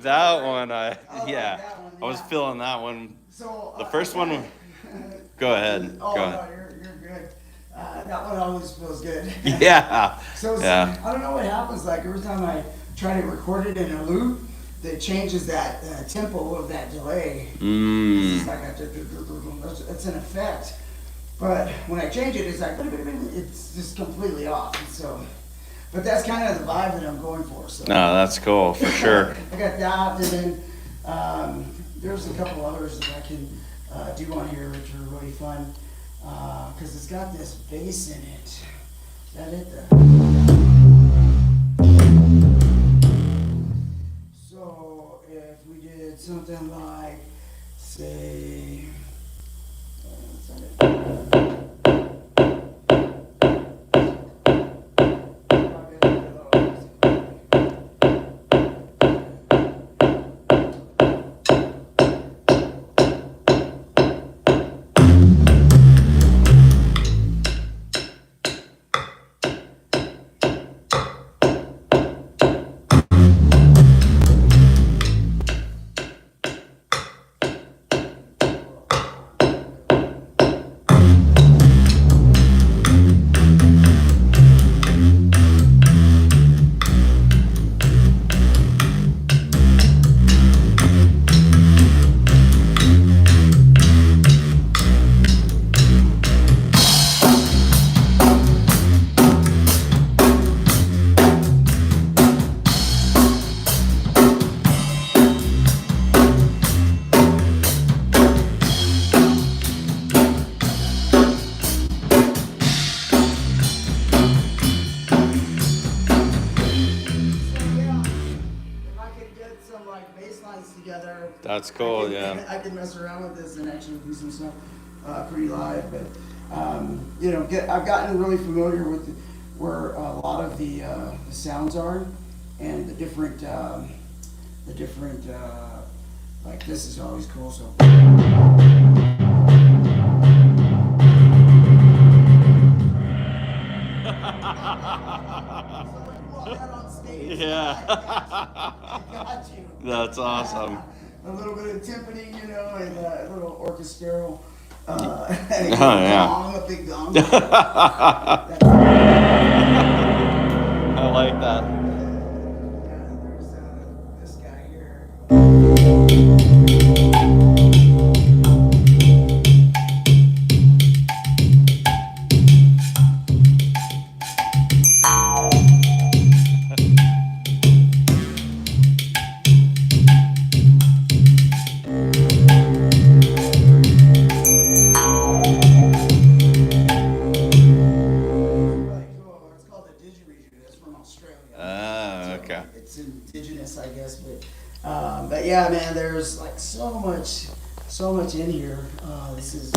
That one, Yeah. I was feeling that one. So The first one, go ahead. Oh, Go no, ahead. you're good. That one always feels good. Yeah. So Yeah. I don't know what happens. Like every time I try to record it in a loop, that changes that tempo of that delay. It's like it's an effect. But when I change it, it's like it's just completely off. So, but that's kind of the vibe that I'm going for. So. No, that's cool for sure. I got that, and then there's a couple others that I can do on here, which are really fun because it's got this bass in it. Is that it? So if we did something like, say, together. That's cool, yeah. I can mess around with this and actually do some stuff pretty live. But you know, I've gotten really familiar with where a lot of the sounds are and the different like this is always cool. So. Yeah. Got you. That's awesome. A little bit of timpani, you know, and a little orchestral. And yeah. gong, a big gong. I like that. There's this guy here. Okay. It's indigenous, I guess, but yeah, man, there's like so much in here. This is.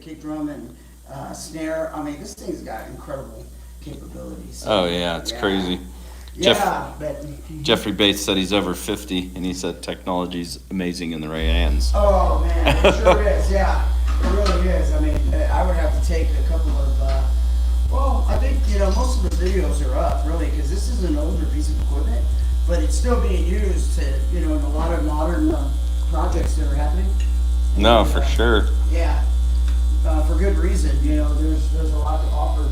kick drum and snare. I mean, this thing's got incredible capabilities. Oh yeah, it's crazy. Yeah, but Jeffrey Bates said he's over 50, and he said technology's amazing in the right hands. oh man, it sure is. Yeah, it really is. I mean, I would have to take a couple of. Well, I think most of the videos are up really because this is an older piece of equipment, but it's still being used to in a lot of modern projects that are happening. No, And, for sure. Yeah, for good reason. There's a lot to offer.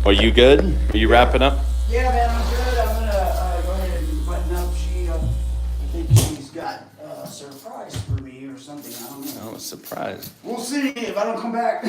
Are you good? Are you wrapping up? Yeah, man, I'm good. I'm gonna go ahead and button up. I think she's got a surprise for me or something. I don't know. Oh, a surprise. We'll see if I don't come back.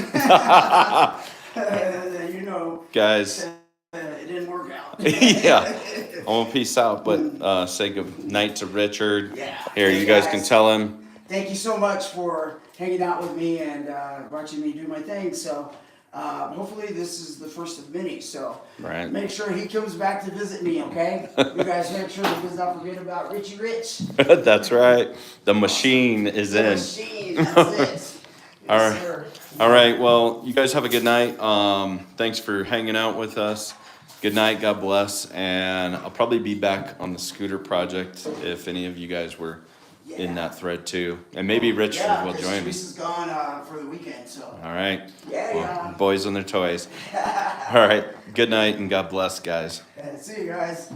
Guys. It didn't work out. Yeah. I'm gonna peace out, but say good night to Richard. Yeah. Here, you guys can tell him. Thank you so much for hanging out with me and watching me do my thing. So hopefully this is the first of many. So Right. make sure he comes back to visit me, okay? You guys make sure to not forget about Richie Rich. That's right. The machine is The in. machine, that's it. All Yes, right. sir. All right. Well, you guys have a good night. Thanks for hanging out with us. Good night. God bless. And I'll probably be back on the scooter project if any of you guys were in that thread too. And maybe Richard will join me. Reese is gone for the weekend, so. All right. Yeah, Well, yeah. boys on their toys. All right. Good night and God bless, guys. See you guys.